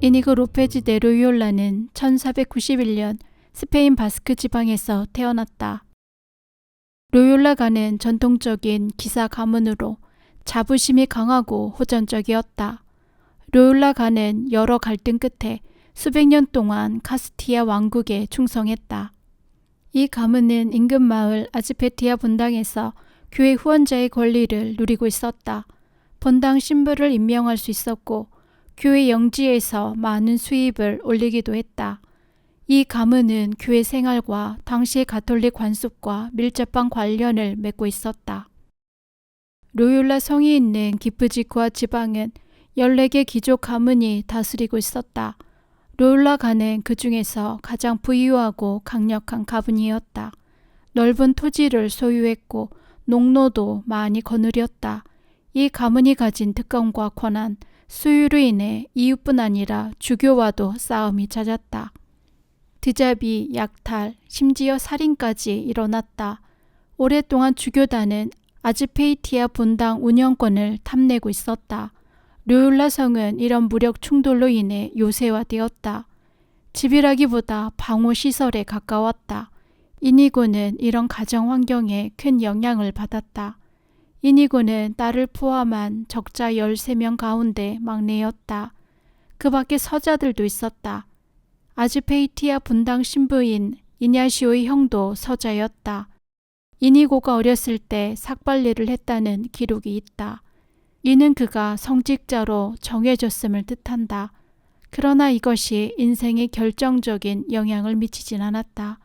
이니고 로페즈 데 로유올라는 1491년 스페인 바스크 지방에서 태어났다. 로유올라가는 전통적인 기사 가문으로 자부심이 강하고 호전적이었다. 로유올라가는 여러 갈등 끝에 수백 년 동안 카스티아 왕국에 충성했다. 이 가문은 인근 마을 아즈페티아 본당에서 교회 후원자의 권리를 누리고 있었다. 본당 신부를 임명할 수 있었고 교회 영지에서 많은 수입을 올리기도 했다. 이 가문은 교회 생활과 당시의 가톨릭 관습과 밀접한 관련을 맺고 있었다. 로유올라 성이 있는 기프지코아 지방은 14개 귀족 가문이 다스리고 있었다. 로유올라가는 그 중에서 가장 부유하고 강력한 가문이었다. 넓은 토지를 소유했고 농로도 많이 거느렸다. 이 가문이 가진 특권과 권한, 수유로 인해 이웃뿐 아니라 주교와도 싸움이 잦았다. 드잡이, 약탈, 심지어 살인까지 일어났다. 오랫동안 주교단은 아즈페이티아 본당 운영권을 탐내고 있었다. 로유올라 성은 이런 무력 충돌로 인해 요새화되었다. 집이라기보다 방호시설에 가까웠다. 이니고는 이런 가정 환경에 큰 영향을 받았다. 이니고는 딸을 포함한 적자 13명 가운데 막내였다. 그 밖에 서자들도 있었다. 아즈페이티아 본당 신부인 이냐시오의 형도 서자였다. 이니고가 어렸을 때 삭발리를 했다는 기록이 있다. 이는 그가 성직자로 정해졌음을 뜻한다. 그러나 이것이 인생에 결정적인 영향을 미치진 않았다.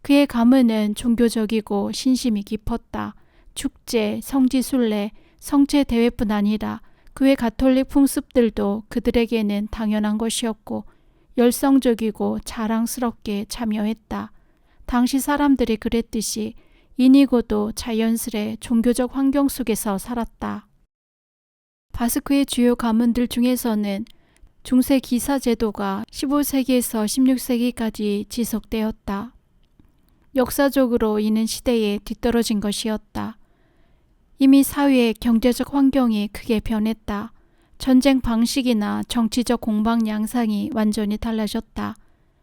그의 가문은 종교적이고 신심이 깊었다. 축제, 성지순례, 성체대회뿐 아니라 그의 가톨릭 풍습들도 그들에게는 당연한 것이었고 열성적이고 자랑스럽게 참여했다. 당시 사람들이 그랬듯이 이니고도 자연스레 종교적 환경 속에서 살았다. 바스크의 주요 가문들 중에서는 중세 기사 제도가 15세기에서 16세기까지 지속되었다. 역사적으로 이는 시대에 뒤떨어진 것이었다. 이미 사회의 경제적 환경이 크게 변했다. 전쟁 방식이나 정치적 공방 양상이 완전히 달라졌다.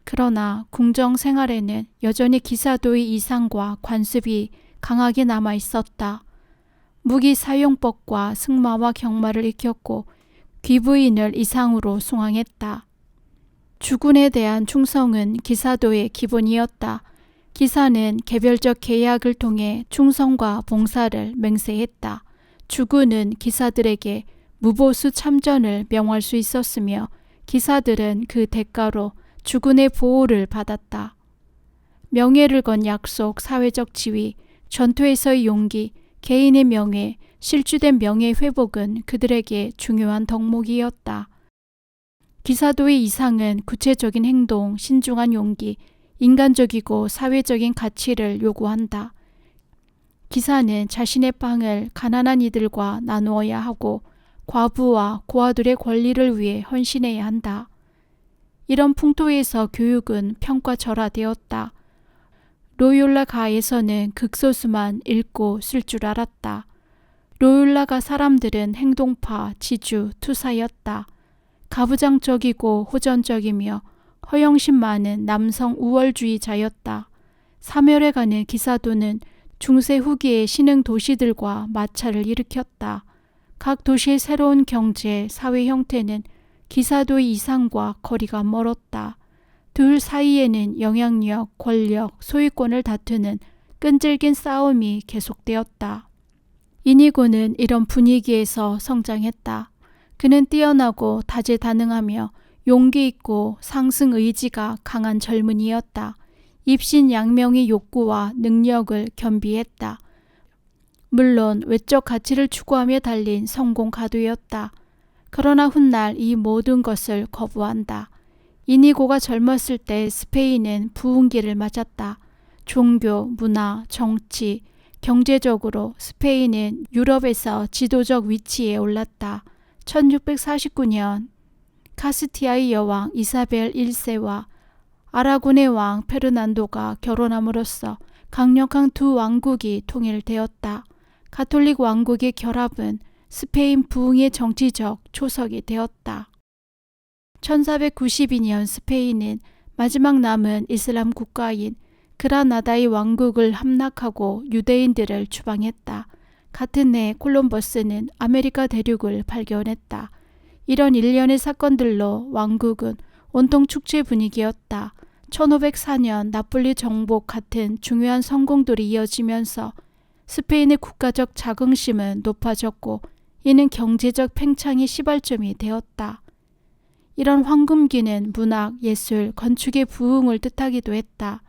그러나 궁정 생활에는 여전히 기사도의 이상과 관습이 강하게 남아 있었다. 무기 사용법과 승마와 경마를 익혔고 귀부인을 이상으로 숭앙했다. 주군에 대한 충성은 기사도의 기본이었다. 기사는 개별적 계약을 통해 충성과 봉사를 맹세했다. 주군은 기사들에게 무보수 참전을 명할 수 있었으며 기사들은 그 대가로 주군의 보호를 받았다. 명예를 건 약속, 사회적 지위, 전투에서의 용기, 개인의 명예, 실추된 명예 회복은 그들에게 중요한 덕목이었다. 기사도의 이상은 구체적인 행동, 신중한 용기, 인간적이고 사회적인 가치를 요구한다. 기사는 자신의 빵을 가난한 이들과 나누어야 하고 과부와 고아들의 권리를 위해 헌신해야 한다. 이런 풍토에서 교육은 평가절하되었다. 로유올라가에서는 극소수만 읽고 쓸 줄 알았다. 로유올라가 사람들은 행동파, 지주, 투사였다. 가부장적이고 호전적이며 허영심 많은 남성 우월주의자였다. 사멸해 가는 기사도는 중세 후기의 신흥 도시들과 마찰을 일으켰다. 각 도시의 새로운 경제, 사회 형태는 기사도의 이상과 거리가 멀었다. 둘 사이에는 영향력, 권력, 소유권을 다투는 끈질긴 싸움이 계속되었다. 이니고는 이런 분위기에서 성장했다. 그는 뛰어나고 다재다능하며 용기 있고 상승 의지가 강한 젊은이였다. 입신양명의 욕구와 능력을 겸비했다. 물론 외적 가치를 추구하며 달린 성공 가도였다. 그러나 훗날 이 모든 것을 거부한다. 이니고가 젊었을 때 스페인은 부흥기를 맞았다. 종교, 문화, 정치, 경제적으로 스페인은 유럽에서 지도적 위치에 올랐다. 1649년 카스티아의 여왕 이사벨 1세와 아라곤의 왕 페르난도가 결혼함으로써 강력한 두 왕국이 통일되었다. 가톨릭 왕국의 결합은 스페인 부흥의 정치적 초석이 되었다. 1492년 스페인은 마지막 남은 이슬람 국가인 그라나다의 왕국을 함락하고 유대인들을 추방했다. 같은 해 콜럼버스는 아메리카 대륙을 발견했다. 이런 일련의 사건들로 왕국은 온통 축제 분위기였다. 1504년 나폴리 정복 같은 중요한 성공들이 이어지면서 스페인의 국가적 자긍심은 높아졌고 이는 경제적 팽창의 시발점이 되었다. 이런 황금기는 문학, 예술, 건축의 부흥을 뜻하기도 했다.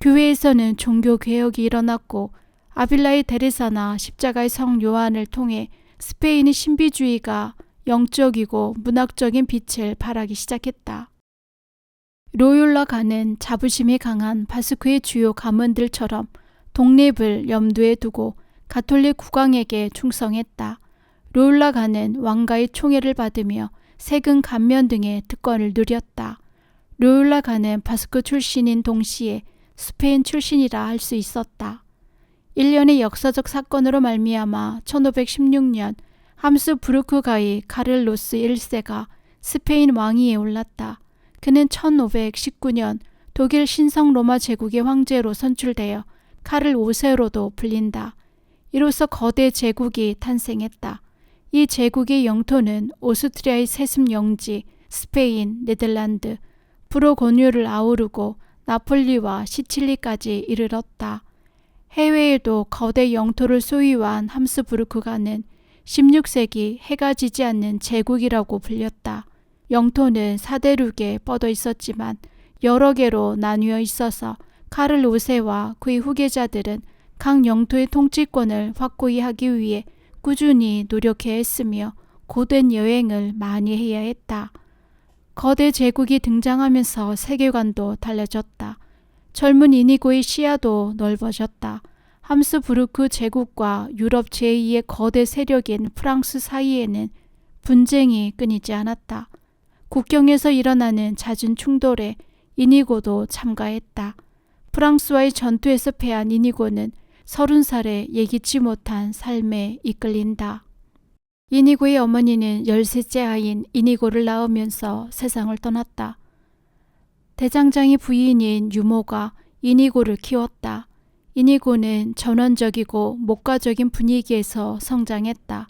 교회에서는 종교개혁이 일어났고 아빌라의 데레사나 십자가의 성 요한을 통해 스페인의 신비주의가 영적이고 문학적인 빛을 발하기 시작했다. 로욜라가는 자부심이 강한 바스크의 주요 가문들처럼 독립을 염두에 두고 가톨릭 국왕에게 충성했다. 로욜라가는 왕가의 총애를 받으며 세금 감면 등의 특권을 누렸다. 로욜라가는 바스크 출신인 동시에 스페인 출신이라 할 수 있었다. 일련의 역사적 사건으로 말미암아 1516년 함스부르크가의 카를로스 1세가 스페인 왕위에 올랐다. 그는 1519년 독일 신성 로마 제국의 황제로 선출되어 카를 5세로도 불린다. 이로써 거대 제국이 탄생했다. 이 제국의 영토는 오스트리아의 세습 영지, 스페인, 네덜란드, 부르고뉴를 아우르고 나폴리와 시칠리까지 이르렀다. 해외에도 거대 영토를 소유한 함스부르크가는 16세기 해가 지지 않는 제국이라고 불렸다. 영토는 사대륙에 뻗어 있었지만 여러 개로 나뉘어 있어서 카를 5세와 그의 후계자들은 각 영토의 통치권을 확고히 하기 위해 꾸준히 노력해야 했으며 고된 여행을 많이 해야 했다. 거대 제국이 등장하면서 세계관도 달라졌다. 젊은 이니고의 시야도 넓어졌다. 함스부르크 제국과 유럽 제2의 거대 세력인 프랑스 사이에는 분쟁이 끊이지 않았다. 국경에서 일어나는 잦은 충돌에 이니고도 참가했다. 프랑스와의 전투에서 패한 이니고는 30살에 예기치 못한 삶에 이끌린다. 이니고의 어머니는 13째 아인 이니고를 낳으면서 세상을 떠났다. 대장장이 부인인 유모가 이니고를 키웠다. 이니고는 전원적이고 목가적인 분위기에서 성장했다.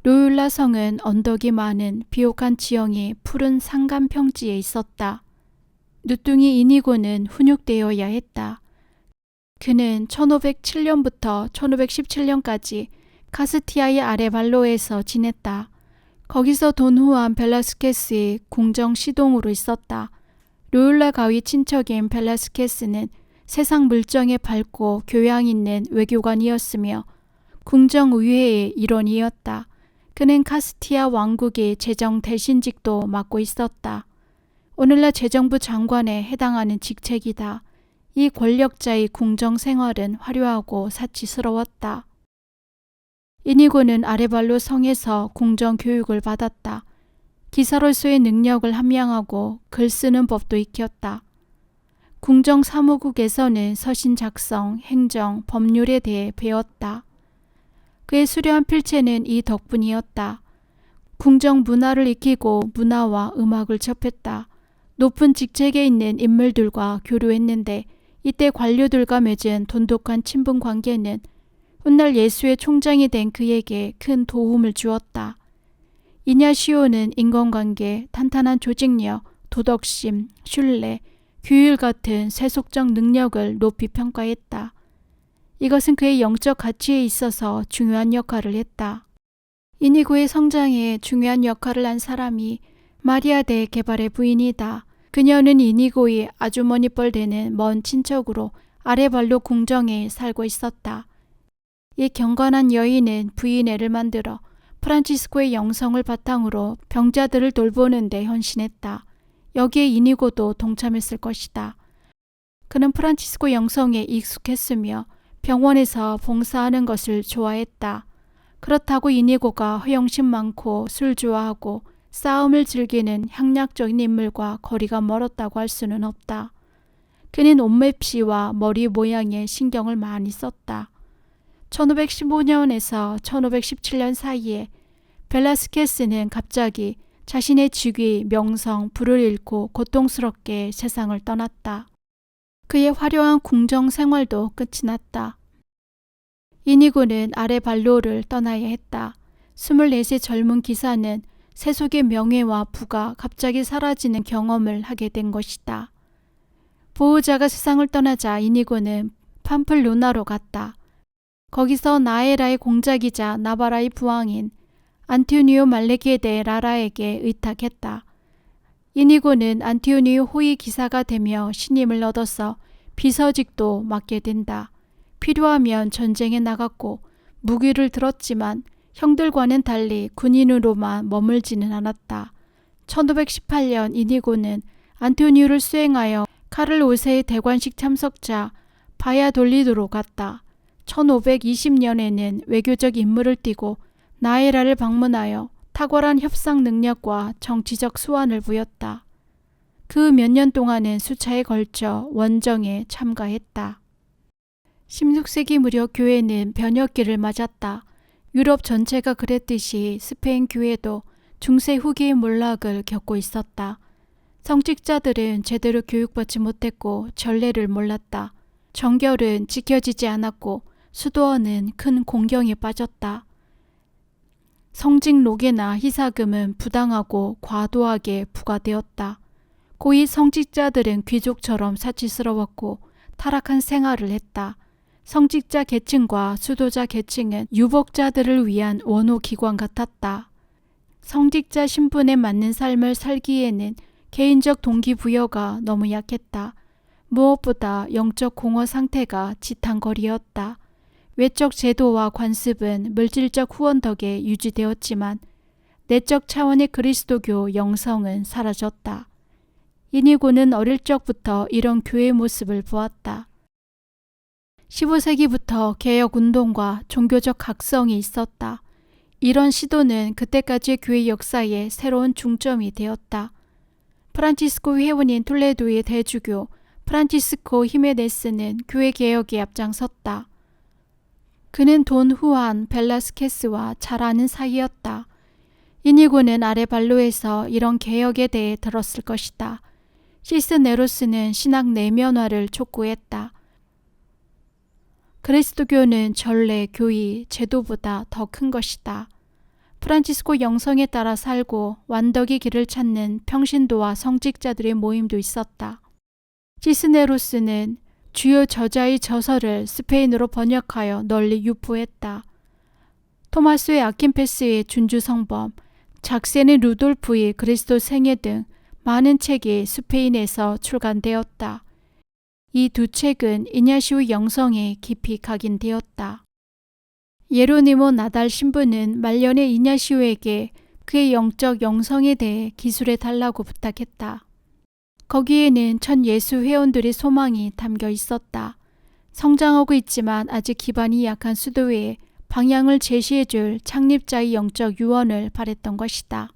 로욜라 성은 언덕이 많은 비옥한 지형이 푸른 산간 평지에 있었다. 누뚱이 이니고는 훈육되어야 했다. 그는 1507년부터 1517년까지 카스티아의 아레발로에서 지냈다. 거기서 돈 후안 벨라스케스의 궁정 시동으로 있었다. 로욜라 가위 친척인 벨라스케스는 세상 물정에 밝고 교양 있는 외교관이었으며 궁정의회의 일원이었다. 그는 카스티아 왕국의 재정 대신직도 맡고 있었다. 오늘날 재정부 장관에 해당하는 직책이다. 이 권력자의 궁정 생활은 화려하고 사치스러웠다. 이니고는 아레발로 성에서 궁정 교육을 받았다. 기사로서의 능력을 함양하고 글 쓰는 법도 익혔다. 궁정 사무국에서는 서신 작성, 행정, 법률에 대해 배웠다. 그의 수려한 필체는 이 덕분이었다. 궁정 문화를 익히고 문화와 음악을 접했다. 높은 직책에 있는 인물들과 교류했는데 이때 관료들과 맺은 돈독한 친분 관계는 훗날 예수의 총장이 된 그에게 큰 도움을 주었다. 이냐시오는 인간관계, 탄탄한 조직력, 도덕심, 신뢰, 규율 같은 세속적 능력을 높이 평가했다. 이것은 그의 영적 가치에 있어서 중요한 역할을 했다. 이니고의 성장에 중요한 역할을 한 사람이 마리아 데 게발의 부인이다. 그녀는 이니고의 아주머니 뻘 되는 먼 친척으로 아레발로 궁정에 살고 있었다. 이 경건한 여인은 부인 애를 만들어 프란치스코의 영성을 바탕으로 병자들을 돌보는 데 헌신했다. 여기에 이니고도 동참했을 것이다. 그는 프란치스코 영성에 익숙했으며 병원에서 봉사하는 것을 좋아했다. 그렇다고 이니고가 허영심 많고 술 좋아하고 싸움을 즐기는 향락적인 인물과 거리가 멀었다고 할 수는 없다. 그는 옷맵시와 머리 모양에 신경을 많이 썼다. 1515년에서 1517년 사이에 벨라스케스는 갑자기 자신의 직위, 명성, 부를 잃고 고통스럽게 세상을 떠났다. 그의 화려한 궁정 생활도 끝이 났다. 이니고는 아레발로를 떠나야 했다. 24세 젊은 기사는 세속의 명예와 부가 갑자기 사라지는 경험을 하게 된 것이다. 보호자가 세상을 떠나자 이니고는 팜플로나로 갔다. 거기서 나에라의 공작이자 나바라의 부왕인 안티오니오 말레게 데 라라에게 의탁했다. 이니고는 안티오니오 호위 기사가 되며 신임을 얻어서 비서직도 맡게 된다. 필요하면 전쟁에 나갔고 무기를 들었지만 형들과는 달리 군인으로만 머물지는 않았다. 1518년 이니고는 안토니오를 수행하여 카를 5세의 대관식 참석자 바야돌리도로 갔다. 1520년에는 외교적 임무를 띠고 나에라를 방문하여 탁월한 협상 능력과 정치적 수완을 보였다. 그 몇 년 동안은 수차에 걸쳐 원정에 참가했다. 16세기 무렵 교회는 변혁기를 맞았다. 유럽 전체가 그랬듯이 스페인 교회도 중세 후기의 몰락을 겪고 있었다. 성직자들은 제대로 교육받지 못했고 전례를 몰랐다. 정결은 지켜지지 않았고 수도원은 큰 공경에 빠졌다. 성직록이나 희사금은 부당하고 과도하게 부과되었다. 고위 성직자들은 귀족처럼 사치스러웠고 타락한 생활을 했다. 성직자 계층과 수도자 계층은 유복자들을 위한 원호기관 같았다. 성직자 신분에 맞는 삶을 살기에는 개인적 동기부여가 너무 약했다. 무엇보다 영적 공허 상태가 지탄거리였다. 외적 제도와 관습은 물질적 후원 덕에 유지되었지만 내적 차원의 그리스도교 영성은 사라졌다. 이니고는 어릴 적부터 이런 교회 모습을 보았다. 15세기부터 개혁운동과 종교적 각성이 있었다. 이런 시도는 그때까지의 교회 역사의 새로운 중점이 되었다. 프란치스코 회원인 톨레도의 대주교 프란치스코 히메네스는 교회 개혁에 앞장섰다. 그는 돈 후안 벨라스케스와 잘 아는 사이였다. 이니고는 아레발로에서 이런 개혁에 대해 들었을 것이다. 시스네로스는 신학 내면화를 촉구했다. 그리스도교는 전례, 교의, 제도보다 더 큰 것이다. 프란치스코 영성에 따라 살고 완덕의 길을 찾는 평신도와 성직자들의 모임도 있었다. 시스네로스는 주요 저자의 저서를 스페인어로 번역하여 널리 유포했다. 토마스의 아킨페스의 준주성범, 작센의 루돌프의 그리스도 생애 등 많은 책이 스페인에서 출간되었다. 이 두 책은 이냐시오 영성에 깊이 각인되었다. 예로니모 나달 신부는 말년의 이냐시오에게 그의 영적 영성에 대해 기술해 달라고 부탁했다. 거기에는 천 예수 회원들의 소망이 담겨 있었다. 성장하고 있지만 아직 기반이 약한 수도회에 방향을 제시해줄 창립자의 영적 유언을 바랬던 것이다.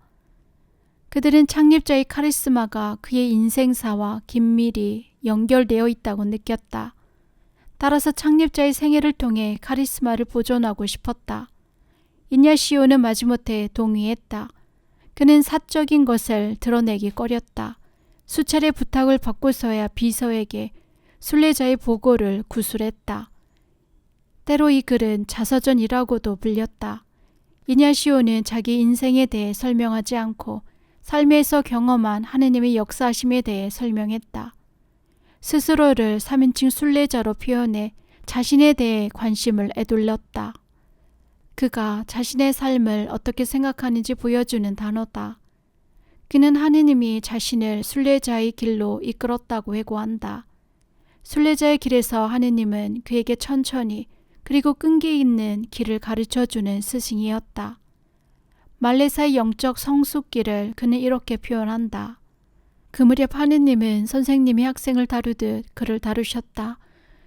그들은 창립자의 카리스마가 그의 인생사와 긴밀히 연결되어 있다고 느꼈다. 따라서 창립자의 생애를 통해 카리스마를 보존하고 싶었다. 이냐시오는 마지못해 동의했다. 그는 사적인 것을 드러내기 꺼렸다. 수차례 부탁을 받고서야 비서에게 순례자의 보고를 구술했다. 때로 이 글은 자서전이라고도 불렸다. 이냐시오는 자기 인생에 대해 설명하지 않고 삶에서 경험한 하느님의 역사하심에 대해 설명했다. 스스로를 3인칭 순례자로 표현해 자신에 대해 관심을 애둘렀다. 그가 자신의 삶을 어떻게 생각하는지 보여주는 단어다. 그는 하느님이 자신을 순례자의 길로 이끌었다고 회고한다. 순례자의 길에서 하느님은 그에게 천천히 그리고 끈기 있는 길을 가르쳐주는 스승이었다. 말레사의 영적 성숙기를 그는 이렇게 표현한다. 그 무렵 하느님은 선생님이 학생을 다루듯 그를 다루셨다.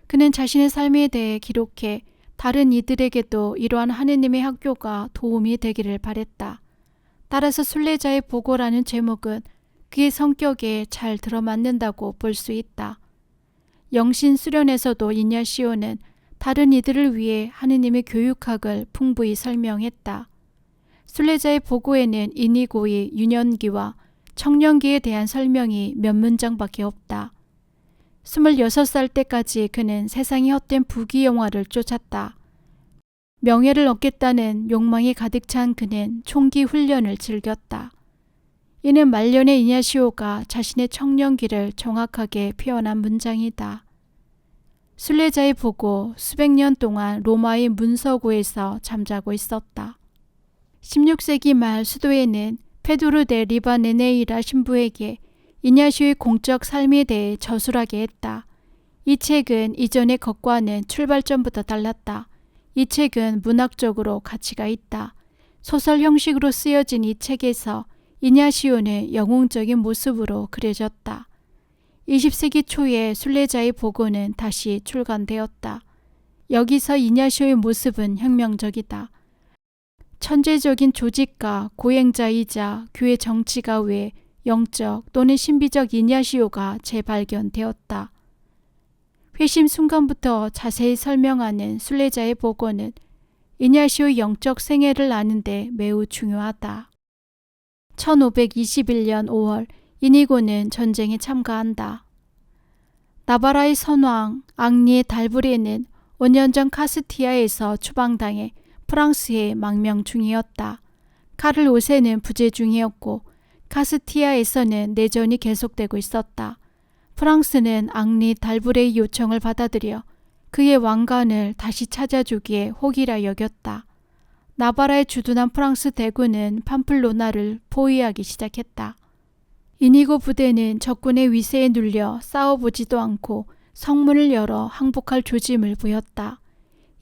그는 자신의 삶에 대해 기록해 다른 이들에게도 이러한 하느님의 학교가 도움이 되기를 바랬다. 따라서 순례자의 보고라는 제목은 그의 성격에 잘 들어맞는다고 볼 수 있다. 영신 수련에서도 이냐시오는 다른 이들을 위해 하느님의 교육학을 풍부히 설명했다. 순례자의 보고에는 이니고의 유년기와 청년기에 대한 설명이 몇 문장밖에 없다. 26살 때까지 그는 세상의 헛된 부귀영화를 쫓았다. 명예를 얻겠다는 욕망이 가득 찬 그는 총기 훈련을 즐겼다. 이는 말년의 이냐시오가 자신의 청년기를 정확하게 표현한 문장이다. 순례자의 보고 수백 년 동안 로마의 문서고에서 잠자고 있었다. 16세기 말 수도에는 페도르 데 리바네네이라 신부에게 이냐시오의 공적 삶에 대해 저술하게 했다. 이 책은 이전의 것과는 출발점부터 달랐다. 이 책은 문학적으로 가치가 있다. 소설 형식으로 쓰여진 이 책에서 이냐시오는 영웅적인 모습으로 그려졌다. 20세기 초에 순례자의 보고는 다시 출간되었다. 여기서 이냐시오의 모습은 혁명적이다. 천재적인 조직가, 고행자이자 교회 정치가 외 영적 또는 신비적 이냐시오가 재발견되었다. 회심 순간부터 자세히 설명하는 순례자의 보고는 이냐시오의 영적 생애를 아는데 매우 중요하다. 1521년 5월 이니고는 전쟁에 참가한다. 나바라의 선왕 앙리의 달브레는 5년 전 카스티아에서 추방당해 프랑스에 망명 중이었다. 카를 5세는 부재 중이었고 카스티아에서는 내전이 계속되고 있었다. 프랑스는 앙리 달브레의 요청을 받아들여 그의 왕관을 다시 찾아주기에 혹이라 여겼다. 나바라에 주둔한 프랑스 대군은 팜플로나를 포위하기 시작했다. 이니고 부대는 적군의 위세에 눌려 싸워보지도 않고 성문을 열어 항복할 조짐을 보였다.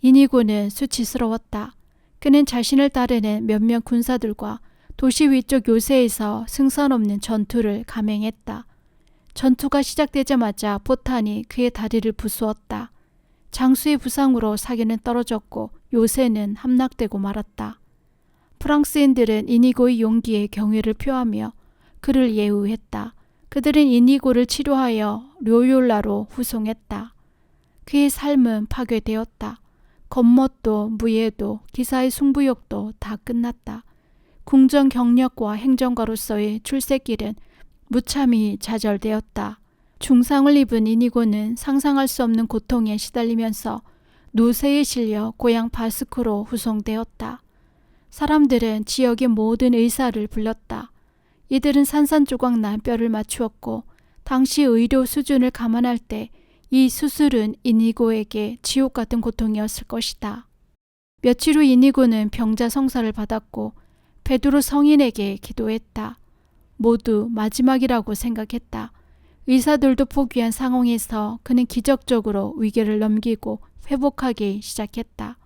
이니고는 수치스러웠다. 그는 자신을 따르는 몇몇 군사들과 도시 위쪽 요새에서 승산 없는 전투를 감행했다. 전투가 시작되자마자 포탄이 그의 다리를 부수었다. 장수의 부상으로 사기는 떨어졌고 요새는 함락되고 말았다. 프랑스인들은 이니고의 용기에 경의를 표하며 그를 예우했다. 그들은 이니고를 치료하여 료욜라로 후송했다. 그의 삶은 파괴되었다. 겉멋도 무예도 기사의 승부욕도 다 끝났다. 궁정 경력과 행정가로서의 출세길은 무참히 좌절되었다. 중상을 입은 이니고는 상상할 수 없는 고통에 시달리면서 노새에 실려 고향 바스크로 후송되었다. 사람들은 지역의 모든 의사를 불렀다. 이들은 산산조각난 뼈를 맞추었고 당시 의료 수준을 감안할 때 이 수술은 이니고에게 지옥 같은 고통이었을 것이다. 며칠 후 이니고는 병자 성사를 받았고 베드로 성인에게 기도했다. 모두 마지막이라고 생각했다. 의사들도 포기한 상황에서 그는 기적적으로 위기를 넘기고 회복하기 시작했다.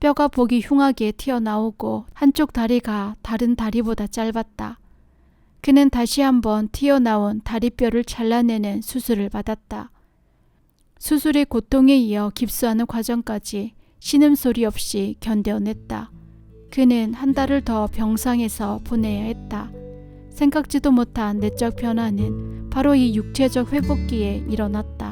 뼈가 보기 흉하게 튀어나오고 한쪽 다리가 다른 다리보다 짧았다. 그는 다시 한번 튀어나온 다리뼈를 잘라내는 수술을 받았다. 수술의 고통에 이어 깁스하는 과정까지 신음소리 없이 견뎌냈다. 그는 한 달을 더 병상에서 보내야 했다. 생각지도 못한 내적 변화는 바로 이 육체적 회복기에 일어났다.